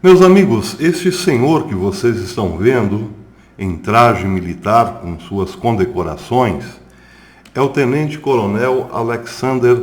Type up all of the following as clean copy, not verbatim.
Meus amigos, este senhor que vocês estão vendo em traje militar com suas condecorações é o Tenente-Coronel Alexander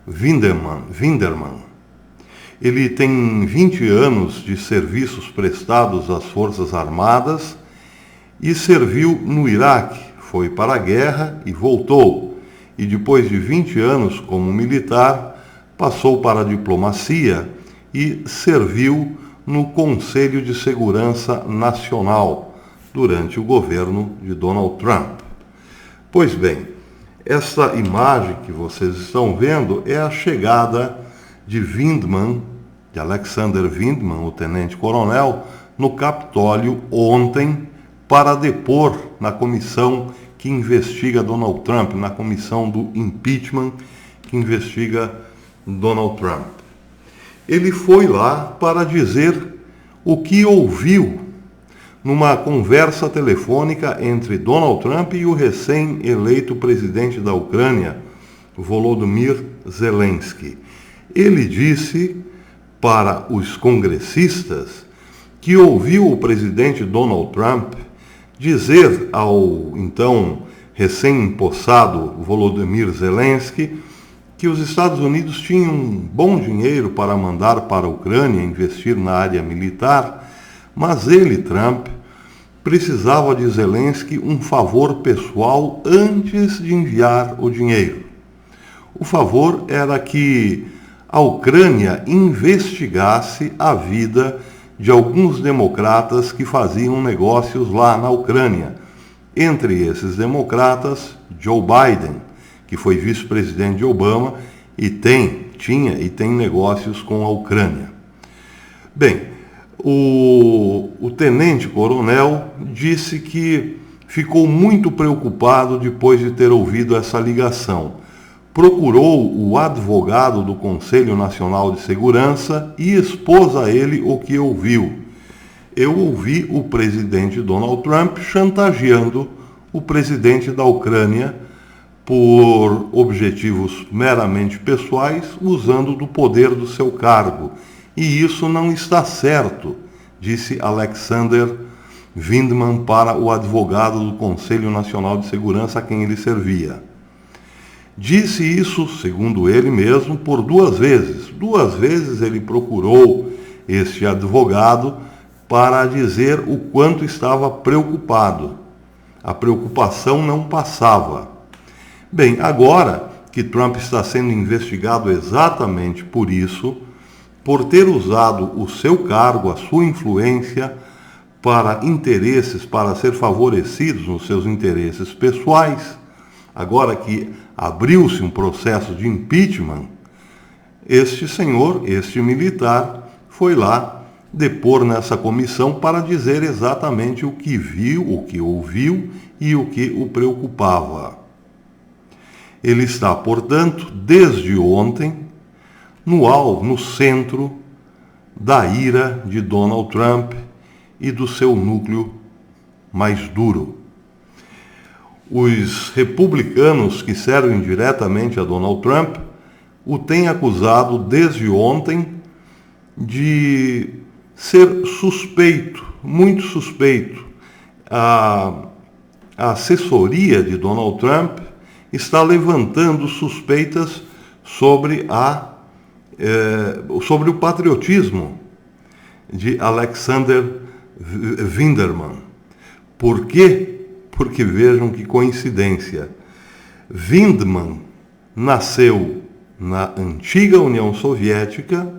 Vindman. Ele tem 20 anos de serviços prestados às Forças Armadas e serviu no Iraque, foi para a guerra e voltou. E depois de 20 anos como militar, passou para a diplomacia e serviu no Conselho de Segurança Nacional durante o governo de Donald Trump. Pois bem, essa imagem que vocês estão vendo é a chegada de Alexander Vindman, o tenente-coronel, no Capitólio ontem para depor na comissão que investiga Donald Trump, na comissão do impeachment que investiga Donald Trump. Ele foi lá para dizer o que ouviu numa conversa telefônica entre Donald Trump e o recém-eleito presidente da Ucrânia, Volodymyr Zelensky. Ele disse para os congressistas que ouviu o presidente Donald Trump dizer ao então recém-empossado Volodymyr Zelensky que os Estados Unidos tinham um bom dinheiro para mandar para a Ucrânia investir na área militar, mas ele, Trump, precisava de Zelensky um favor pessoal antes de enviar o dinheiro. O favor era que a Ucrânia investigasse a vida de alguns democratas que faziam negócios lá na Ucrânia. Entre esses democratas, Joe Biden, que foi vice-presidente de Obama e tinha negócios com a Ucrânia. Bem, o tenente-coronel disse que ficou muito preocupado depois de ter ouvido essa ligação. Procurou o advogado do Conselho Nacional de Segurança e expôs a ele o que ouviu. Eu ouvi o presidente Donald Trump chantageando o presidente da Ucrânia por objetivos meramente pessoais, usando do poder do seu cargo. E isso não está certo, disse Alexander Vindman para o advogado do Conselho Nacional de Segurança a quem ele servia. Disse isso, segundo ele mesmo, por 2 vezes. 2 vezes ele procurou este advogado para dizer o quanto estava preocupado. A preocupação não passava. Bem, agora que Trump está sendo investigado exatamente por isso, por ter usado o seu cargo, a sua influência para interesses, para ser favorecidos nos seus interesses pessoais, agora que abriu-se um processo de impeachment, este senhor, este militar, foi lá depor nessa comissão para dizer exatamente o que viu, o que ouviu e o que o preocupava. Ele está, portanto, desde ontem, no centro da ira de Donald Trump e do seu núcleo mais duro. Os republicanos que servem diretamente a Donald Trump o têm acusado desde ontem de ser suspeito, muito suspeito. A assessoria de Donald Trump está levantando suspeitas sobre o patriotismo de Alexander Vindman. Por quê? Porque vejam que coincidência. Vindman nasceu na antiga União Soviética,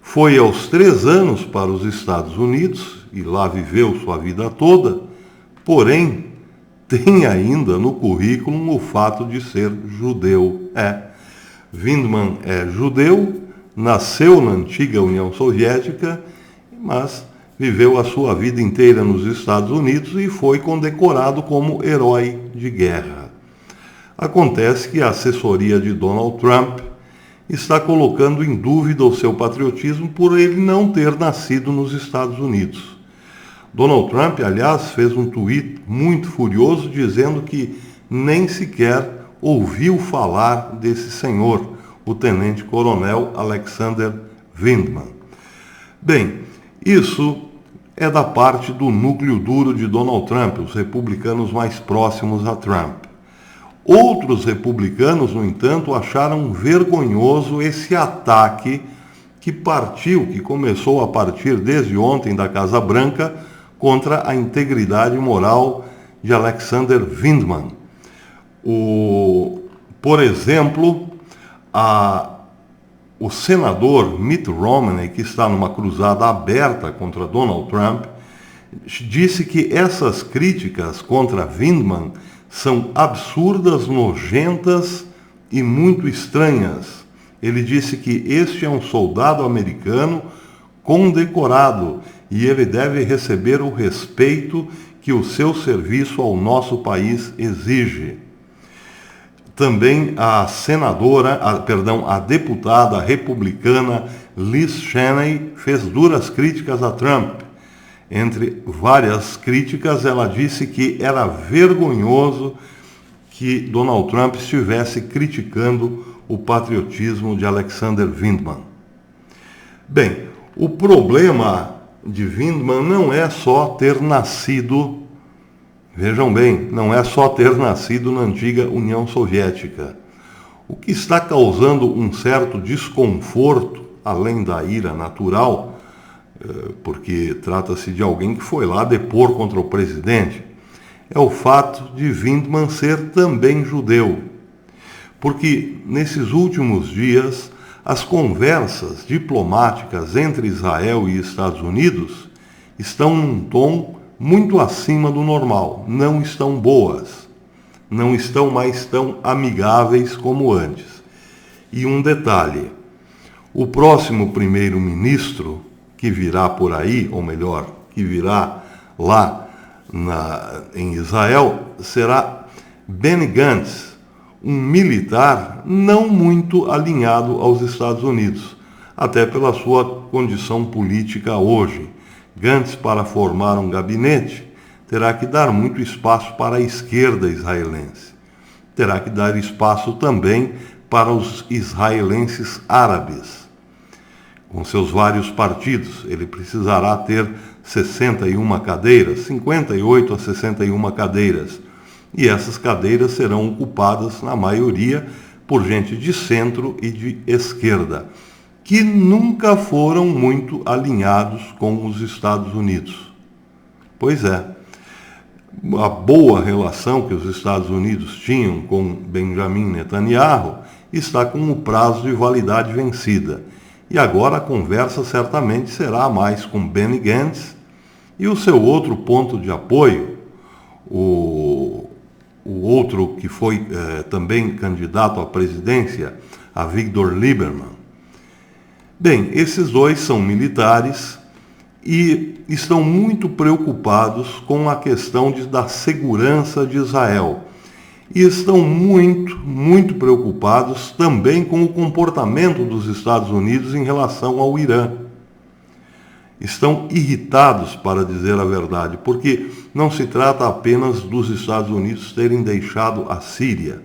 foi aos 3 anos para os Estados Unidos e lá viveu sua vida toda, porém tem ainda no currículo o fato de ser judeu. Vindman é judeu, nasceu na antiga União Soviética, mas viveu a sua vida inteira nos Estados Unidos e foi condecorado como herói de guerra. Acontece que a assessoria de Donald Trump está colocando em dúvida o seu patriotismo por ele não ter nascido nos Estados Unidos. Donald Trump, aliás, fez um tweet muito furioso dizendo que nem sequer ouviu falar desse senhor, o tenente-coronel Alexander Vindman. Bem, Isso é da parte do núcleo duro de Donald Trump, os republicanos mais próximos a Trump. Outros republicanos, no entanto, acharam vergonhoso esse ataque que começou a partir desde ontem da Casa Branca contra a integridade moral de Alexander Vindman. Por exemplo, o senador Mitt Romney, que está numa cruzada aberta contra Donald Trump, disse que essas críticas contra Vindman são absurdas, nojentas e muito estranhas. Ele disse que este é um soldado americano condecorado e ele deve receber o respeito que o seu serviço ao nosso país exige. Também a deputada republicana Liz Cheney fez duras críticas a Trump. Entre várias críticas, ela disse que era vergonhoso que Donald Trump estivesse criticando o patriotismo de Alexander Vindman. Bem, o problema de Vindman não é só ter nascido, vejam bem, não é só ter nascido na antiga União Soviética. O que está causando um certo desconforto, além da ira natural, porque trata-se de alguém que foi lá depor contra o presidente, é o fato de Vindman ser também judeu. Porque nesses últimos dias, as conversas diplomáticas entre Israel e Estados Unidos estão num tom muito acima do normal, não estão boas, não estão mais tão amigáveis como antes. E um detalhe, o próximo primeiro-ministro que virá por aí, ou melhor, que virá lá em Israel, será Benny Gantz, um militar não muito alinhado aos Estados Unidos, até pela sua condição política hoje. Gantz, para formar um gabinete, terá que dar muito espaço para a esquerda israelense. Terá que dar espaço também para os israelenses árabes. Com seus vários partidos, ele precisará ter 61 cadeiras, 58 a 61 cadeiras. E essas cadeiras serão ocupadas, na maioria, por gente de centro e de esquerda, que nunca foram muito alinhados com os Estados Unidos. Pois é, a boa relação que os Estados Unidos tinham com Benjamin Netanyahu está com o prazo de validade vencida. E agora a conversa certamente será mais com Benny Gantz e o seu outro ponto de apoio, o outro que foi também candidato à presidência, a Victor Lieberman. Bem, esses dois são militares e estão muito preocupados com a questão da segurança de Israel. E estão muito preocupados também com o comportamento dos Estados Unidos em relação ao Irã. Estão irritados, para dizer a verdade, porque não se trata apenas dos Estados Unidos terem deixado a Síria.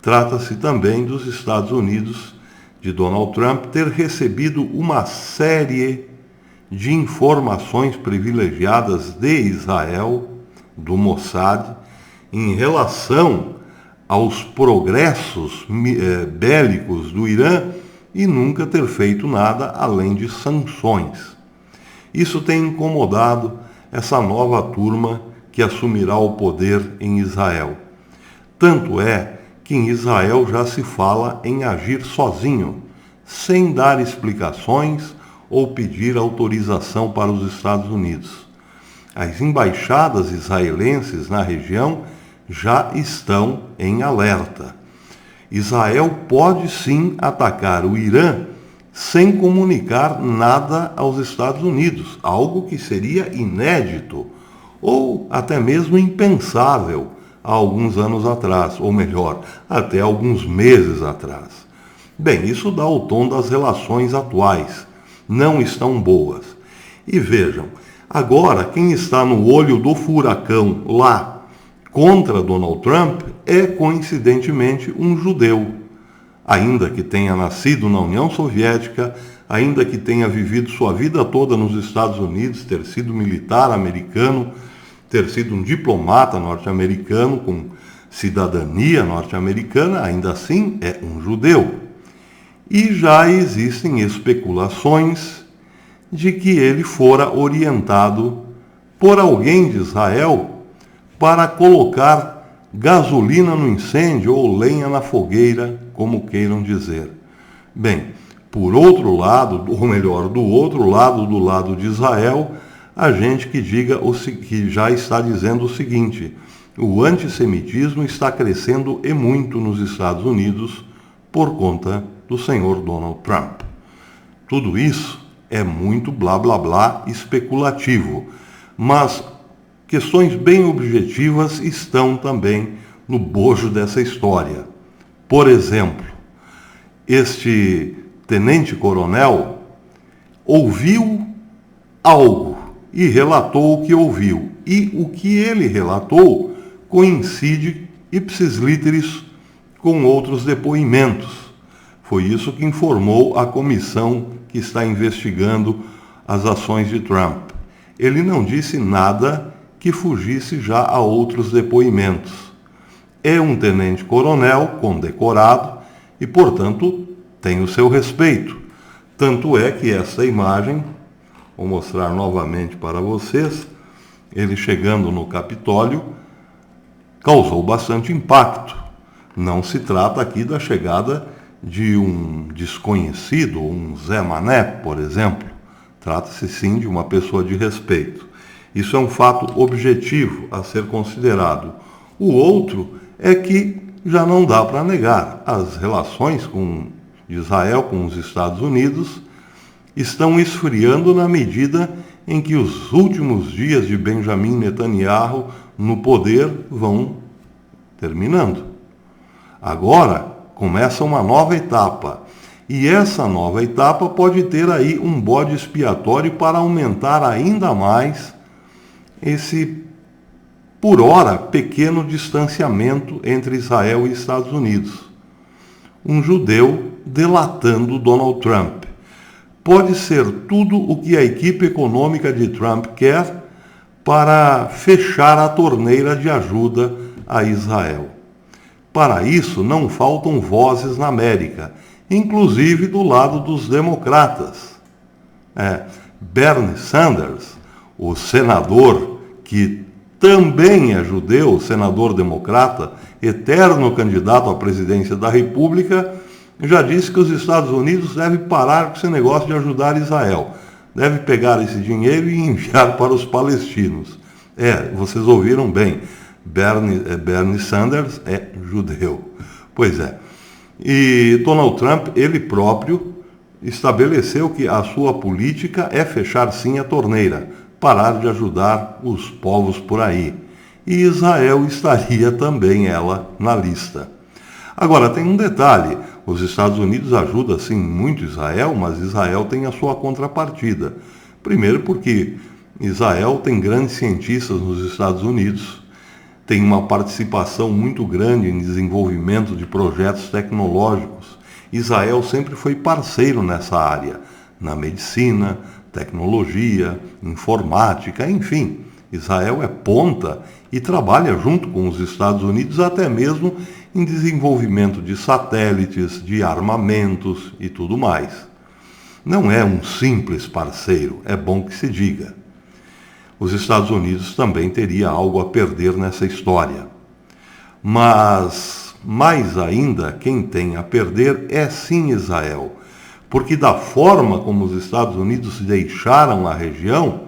Trata-se também dos Estados Unidos, de Donald Trump, ter recebido uma série de informações privilegiadas de Israel, do Mossad, em relação aos progressos bélicos do Irã e nunca ter feito nada além de sanções. Isso tem incomodado essa nova turma que assumirá o poder em Israel. Tanto é que em Israel já se fala em agir sozinho, sem dar explicações ou pedir autorização para os Estados Unidos. As embaixadas israelenses na região já estão em alerta. Israel pode sim atacar o Irã sem comunicar nada aos Estados Unidos, algo que seria inédito ou até mesmo impensável há alguns anos atrás, ou melhor, até alguns meses atrás. Bem, isso dá o tom das relações atuais. Não estão boas. E vejam, agora quem está no olho do furacão lá contra Donald Trump é, coincidentemente, um judeu. Ainda que tenha nascido na União Soviética, ainda que tenha vivido sua vida toda nos Estados Unidos, ter sido militar americano, ter sido um diplomata norte-americano com cidadania norte-americana, ainda assim é um judeu. E já existem especulações de que ele fora orientado por alguém de Israel para colocar gasolina no incêndio ou lenha na fogueira, como queiram dizer. Bem, por outro lado, ou melhor, do outro lado, do lado de Israel, a gente que já está dizendo o seguinte: o antissemitismo está crescendo e muito nos Estados Unidos por conta do senhor Donald Trump. Tudo isso é muito blá blá blá especulativo, mas questões bem objetivas estão também no bojo dessa história. Por exemplo, este tenente-coronel ouviu algo e relatou o que ouviu. E o que ele relatou coincide ipsis literis com outros depoimentos. Foi isso que informou a comissão que está investigando as ações de Trump. Ele não disse nada que fugisse já a outros depoimentos. É um tenente-coronel condecorado e, portanto, tem o seu respeito. Tanto é que essa imagem, vou mostrar novamente para vocês, ele chegando no Capitólio, causou bastante impacto. Não se trata aqui da chegada de um desconhecido, um Zé Mané, por exemplo. Trata-se sim de uma pessoa de respeito. Isso é um fato objetivo a ser considerado. O outro é que já não dá para negar. As relações de Israel com os Estados Unidos estão esfriando na medida em que os últimos dias de Benjamin Netanyahu no poder vão terminando. Agora começa uma nova etapa. E essa nova etapa pode ter aí um bode expiatório para aumentar ainda mais esse, por hora, pequeno distanciamento entre Israel e Estados Unidos. Um judeu delatando Donald Trump. Pode ser tudo o que a equipe econômica de Trump quer para fechar a torneira de ajuda a Israel. Para isso, não faltam vozes na América, inclusive do lado dos democratas. Bernie Sanders, o senador que também é judeu, senador democrata, eterno candidato à presidência da República, já disse que os Estados Unidos devem parar com esse negócio de ajudar Israel. Deve pegar esse dinheiro e enviar para os palestinos. Vocês ouviram bem, Bernie Sanders é judeu. Pois é. E Donald Trump, ele próprio, estabeleceu que a sua política é fechar sim a torneira, parar de ajudar os povos por aí. E Israel estaria também ela na lista. Agora, tem um detalhe, os Estados Unidos ajudam sim muito Israel, mas Israel tem a sua contrapartida. Primeiro porque Israel tem grandes cientistas nos Estados Unidos, tem uma participação muito grande em desenvolvimento de projetos tecnológicos. Israel sempre foi parceiro nessa área, na medicina, tecnologia, informática, enfim. Israel é ponta e trabalha junto com os Estados Unidos até mesmo em desenvolvimento de satélites, de armamentos e tudo mais. Não é um simples parceiro, é bom que se diga. Os Estados Unidos também teria algo a perder nessa história. Mas, mais ainda, quem tem a perder é sim Israel. Porque da forma como os Estados Unidos deixaram a região,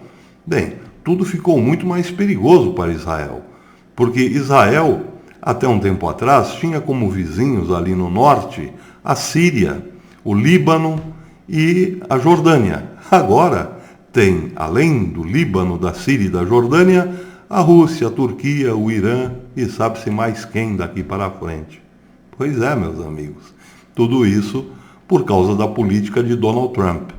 tudo ficou muito mais perigoso para Israel. Porque Israel, até um tempo atrás, tinha como vizinhos ali no norte a Síria, o Líbano e a Jordânia. Agora tem, além do Líbano, da Síria e da Jordânia, a Rússia, a Turquia, o Irã e sabe-se mais quem daqui para frente. Pois é, meus amigos, tudo isso por causa da política de Donald Trump.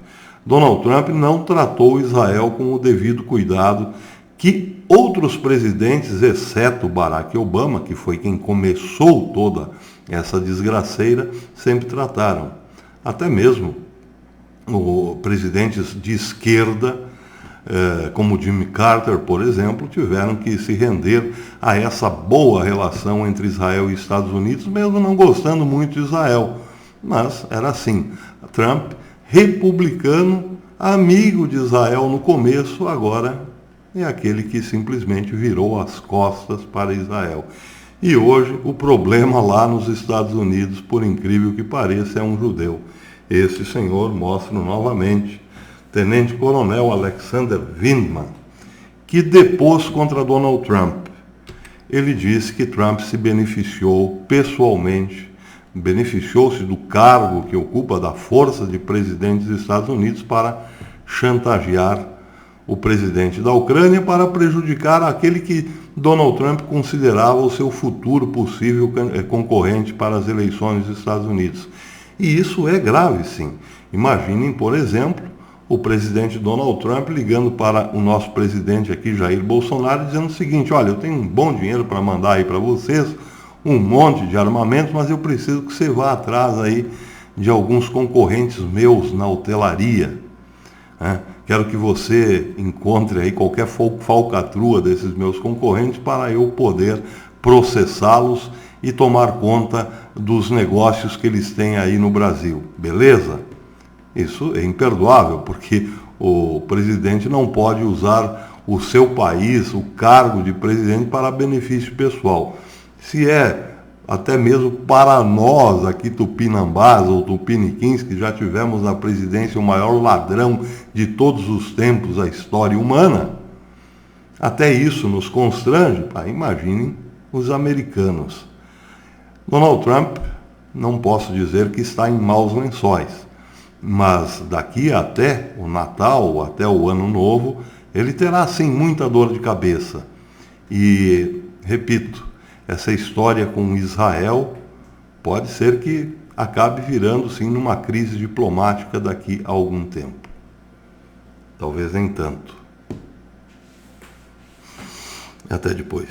Donald Trump não tratou Israel com o devido cuidado que outros presidentes, exceto Barack Obama, que foi quem começou toda essa desgraceira, sempre trataram. Até mesmo presidentes de esquerda, como Jimmy Carter, por exemplo, tiveram que se render a essa boa relação entre Israel e Estados Unidos, mesmo não gostando muito de Israel. Mas era assim. Trump, republicano, amigo de Israel no começo, agora é aquele que simplesmente virou as costas para Israel. E hoje o problema lá nos Estados Unidos, por incrível que pareça, é um judeu. Esse senhor mostra novamente Tenente Coronel Alexander Vindman, que depôs contra Donald Trump. Ele disse que Trump se beneficiou pessoalmente, beneficiou-se do cargo que ocupa da força de presidente dos Estados Unidos para chantagear o presidente da Ucrânia para prejudicar aquele que Donald Trump considerava o seu futuro possível concorrente para as eleições dos Estados Unidos. E isso é grave, sim. Imaginem, por exemplo, o presidente Donald Trump ligando para o nosso presidente aqui, Jair Bolsonaro, dizendo o seguinte: olha, eu tenho um bom dinheiro para mandar aí para vocês, um monte de armamento, mas eu preciso que você vá atrás aí de alguns concorrentes meus na hotelaria. Quero que você encontre aí qualquer falcatrua desses meus concorrentes para eu poder processá-los e tomar conta dos negócios que eles têm aí no Brasil. Beleza? Isso é imperdoável, porque o presidente não pode usar o seu país, o cargo de presidente, para benefício pessoal. Se é até mesmo para nós aqui tupinambás ou tupiniquins, que já tivemos na presidência o maior ladrão de todos os tempos da história humana, até isso nos constrange. Imaginem os americanos. Donald Trump, não posso dizer que está em maus lençóis, mas daqui até o Natal, até o Ano Novo, ele terá sim muita dor de cabeça. E, repito, essa história com Israel pode ser que acabe virando sim numa crise diplomática daqui a algum tempo. Talvez nem tanto. Até depois.